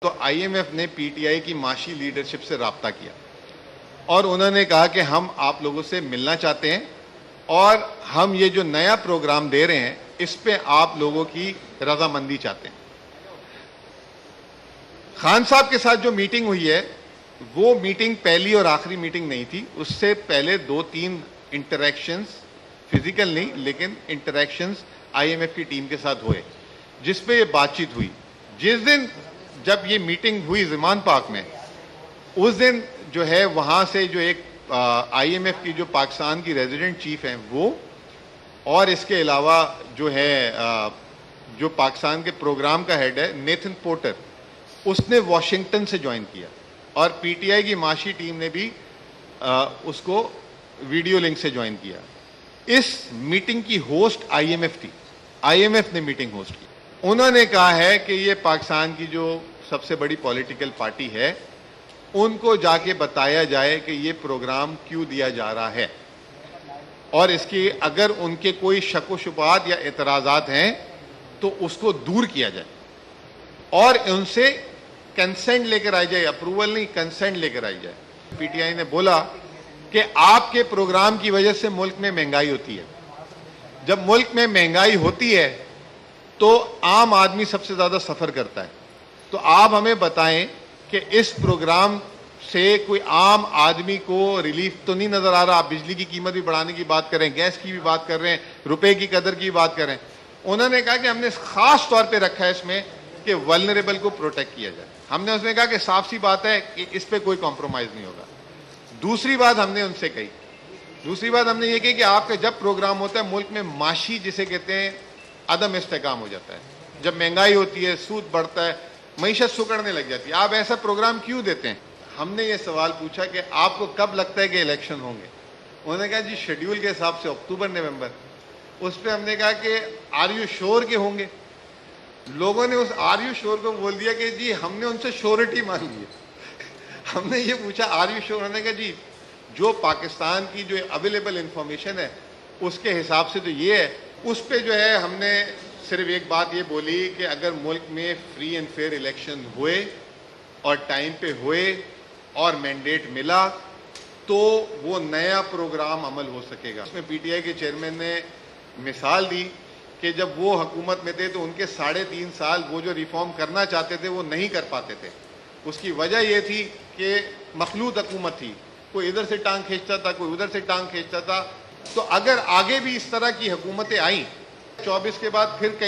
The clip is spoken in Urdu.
تو آئی ایم ایف نے پی ٹی آئی کی معاشی لیڈرشپ سے رابطہ کیا اور انہوں نے کہا کہ ہم آپ لوگوں سے ملنا چاہتے ہیں اور ہم یہ جو نیا پروگرام دے رہے ہیں اس پہ آپ لوگوں کی رضامندی چاہتے ہیں۔ خان صاحب کے ساتھ جو میٹنگ ہوئی ہے وہ میٹنگ پہلی اور آخری میٹنگ نہیں تھی، اس سے پہلے 2-3 انٹریکشنز، فزیکل نہیں لیکن انٹریکشنز آئی ایم ایف کی ٹیم کے ساتھ ہوئے جس پہ یہ بات چیت ہوئی۔ جس دن جب یہ میٹنگ ہوئی زمان پاک میں، اس دن جو ہے وہاں سے جو ایک آئی ایم ایف کی جو پاکستان کی ریزیڈنٹ چیف ہیں وہ، اور اس کے علاوہ جو ہے جو پاکستان کے پروگرام کا ہیڈ ہے نیتھن پورٹر، اس نے واشنگٹن سے جوائن کیا اور پی ٹی آئی کی معاشی ٹیم نے بھی اس کو ویڈیو لنک سے جوائن کیا۔ اس میٹنگ کی ہوسٹ آئی ایم ایف تھی، آئی ایم ایف نے میٹنگ ہوسٹ کی۔ انہوں نے کہا ہے کہ یہ پاکستان کی جو سب سے بڑی پولیٹیکل پارٹی ہے ان کو جا کے بتایا جائے کہ یہ پروگرام کیوں دیا جا رہا ہے، اور اس کی اگر ان کے کوئی شک و شبہات یا اعتراضات ہیں تو اس کو دور کیا جائے اور ان سے کنسنٹ لے کر آئی جائے، اپروول نہیں کنسنٹ لے کر آئی جائے۔ پی ٹی آئی نے بولا کہ آپ کے پروگرام کی وجہ سے ملک میں مہنگائی ہوتی ہے، جب ملک میں مہنگائی ہوتی ہے تو عام آدمی سب سے زیادہ سفر کرتا ہے، تو آپ ہمیں بتائیں کہ اس پروگرام سے کوئی عام آدمی کو ریلیف تو نہیں نظر آ رہا؟ آپ بجلی کی قیمت بھی بڑھانے کی بات کریں، گیس کی بھی بات کر رہے ہیں، روپے کی قدر کی بات کریں۔ انہوں نے کہا کہ ہم نے خاص طور پہ رکھا ہے اس میں کہ ولنریبل کو پروٹیکٹ کیا جائے۔ ہم نے اس نے کہا کہ صاف سی بات ہے کہ اس پہ کوئی کمپرومائز نہیں ہوگا۔ دوسری بات ہم نے ان سے کہی، دوسری بات ہم نے یہ کہی کہ آپ کا جب پروگرام ہوتا ہے ملک میں معاشی جسے کہتے ہیں عدم استحکام ہو جاتا ہے، جب مہنگائی ہوتی ہے، سود بڑھتا ہے، معیشت سکڑنے لگ جاتی ہے، آپ ایسا پروگرام کیوں دیتے ہیں؟ ہم نے یہ سوال پوچھا کہ آپ کو کب لگتا ہے کہ الیکشن ہوں گے؟ انہوں نے کہا جی شیڈیول کے حساب سے اکتوبر نومبر۔ اس پہ ہم نے کہا کہ آر یو شور کہ ہوں گے؟ لوگوں نے اس آر یو شور کو بول دیا کہ جی ہم نے ان سے شورٹی مانگی ہے۔ ہم نے یہ پوچھا آر یو شور؟ انہوں نے کہا جی جو پاکستان کی جو اویلیبل انفارمیشن ہے اس کے حساب سے تو یہ ہے۔ اس پہ جو ہے ہم نے صرف ایک بات یہ بولی کہ اگر ملک میں فری اینڈ فیئر الیکشن ہوئے اور ٹائم پہ ہوئے اور مینڈیٹ ملا تو وہ نیا پروگرام عمل ہو سکے گا۔ اس میں پی ٹی آئی کے چیئرمین نے مثال دی کہ جب وہ حکومت میں تھے تو ان کے 3.5 سال وہ جو ریفارم کرنا چاہتے تھے وہ نہیں کر پاتے تھے۔ اس کی وجہ یہ تھی کہ مخلوط حکومت تھی، کوئی ادھر سے ٹانگ کھینچتا تھا، کوئی ادھر سے ٹانگ کھینچتا تھا۔ تو اگر آگے بھی اس طرح کی حکومتیں آئیں 24 کے بعد پھر کئی